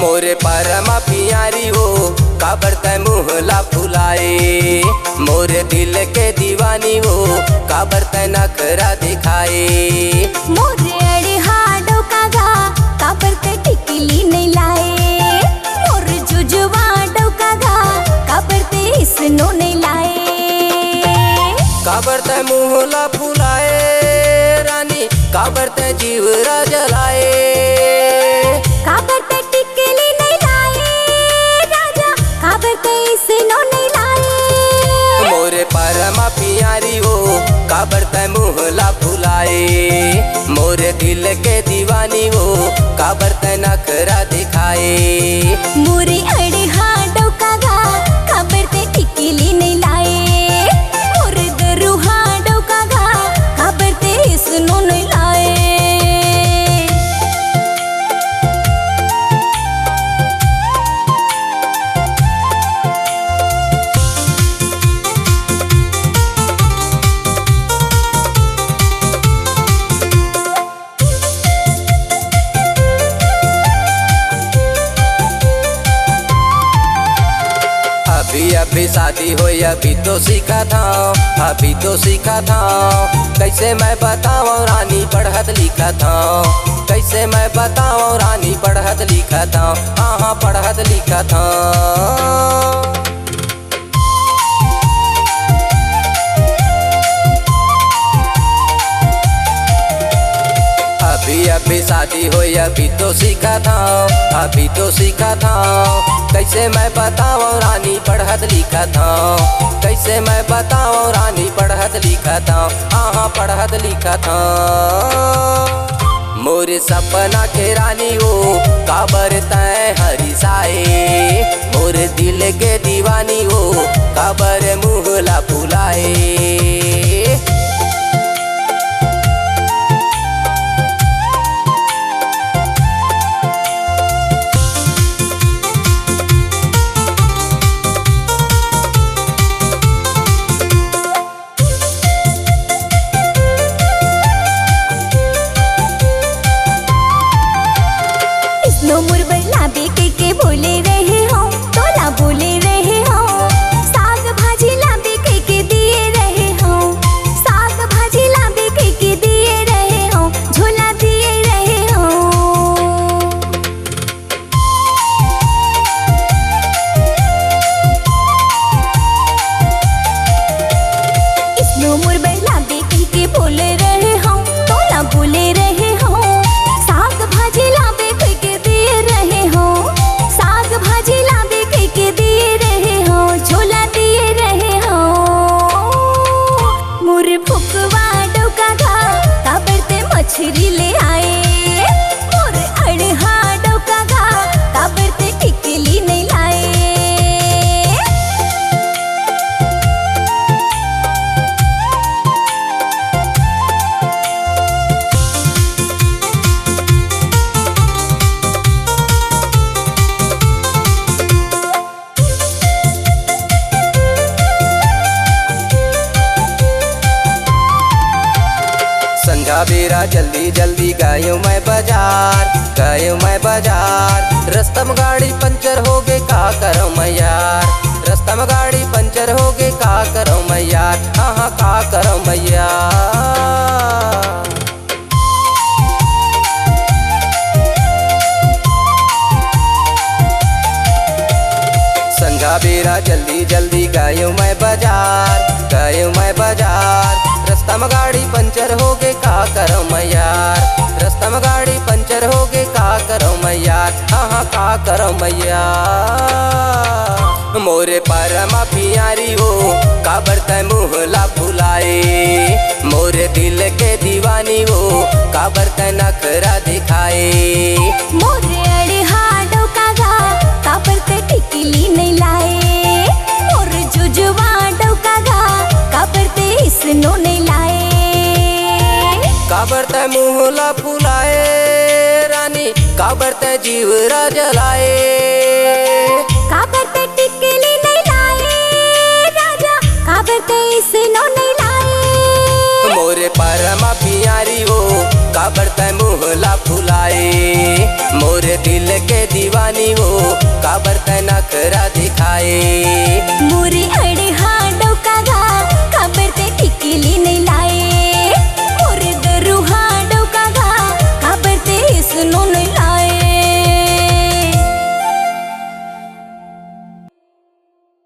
मोरे परमा पियारी हो काबर तै मुहला फुलाए। मोरे दिल के दीवानी हो काबर तै नखरा दिखाए। मोरे अड़हा डोका गा काबर तै टिकली नहीं लाए। मोर जुजुआ डोका गा काबर तै इसनो नहीं लाए। काबर तै मुहला फुलाए रानी काबर तै जीवरा जलाए। काबर तै टिकली नहीं लाए राजा काबर तै इसनो नहीं लाए। मोरे परमा पियारी हो काबर तै मुहला फुलाए। मोरे दिल के दीवानी हो काबर तै नखरा दिखाए। मोरे अड़हा डोका गा काबर तै टिकली नहीं लाए। मोर दरुहा डोका गा काबर तै इसनो नहीं लाए। अभी शादी हो अभी तो सीखा था, अभी तो सीखा था। कैसे मैं बताऊं रानी पढ़त लिखा था। कैसे मैं बताऊं रानी पढ़त लिखा था। हाँ पढ़त लिखा था। अभी शादी हो अभी तो सीखा था, अभी तो सीखा था। कैसे मैं बताऊं रानी पढ़त लिखा था। कैसे मैं बताऊं रानी पढ़त लिखा था। हाँ पढ़त लिखा था। मोरे सपना के रानी हो काबर तै हरिसाए। मोरे दिल के दीवानी हो काबर मुहला फुलाए। मोर बल्ला बेके के बोले रहे हो तोला बोले रहे हो। साग भाजी ला बेके के दिए रहे हो। साग भाजी ला बेके के दिए रहे हो। झोला दिए रहे हो। इसनो मोर बल्ला बेके के बोले रहे हो तोला बोले रहे हो। साग भाजी ला बेके के दिए रहे हो। साग भाजी ला बेके के दिए रहे हो। झोला दिए रहे हो। मोर फुकवा डोका गा काबर तै मछली ले आए। मोर अड़हा डोका गा काबर तै टिकली नहीं लाए। संझा बेरा जल्दी जल्दी गयो मैं बाजार, गयो मैं बाजार। रास्ता में गाड़ी पंचर हो गए का करो मैं यार। रास्ता में गाड़ी पंचर हो गए का करो मैं यार। हाँ का करो मैं यार। संझा बेरा जल्दी जल्दी गयो मैं बाजार, गयो मैं बाजार। रास्ता में गाड़ी पंचर हो गए का करो मैं यार। रास्ता में गाड़ी पंचर हो गए का करो मैं यार। हाँ का करो मैं यार। मोरे परमा पियारी हो काबर तै मुहला फुलाए। मोरे दिल के दीवानी हो काबर तै नखरा दिखाए। मोरे अड़हा डोका गा काबर तै टिकली नहीं लाए। मोर जुजुआ डोका गा काबर तै इसनो नहीं लाए। काबर तै मुहला फुलाए रानी काबर तै जीवरा जलाए। काबर तै टिकली नहीं लाए राजा काबर तै इसनो नहीं लाए। मोरे परमा पियारी हो काबर तय मुहला फुलाए। मोरे दिल के दीवानी वो काबर तय नखरा दिखाए। मोरे अड़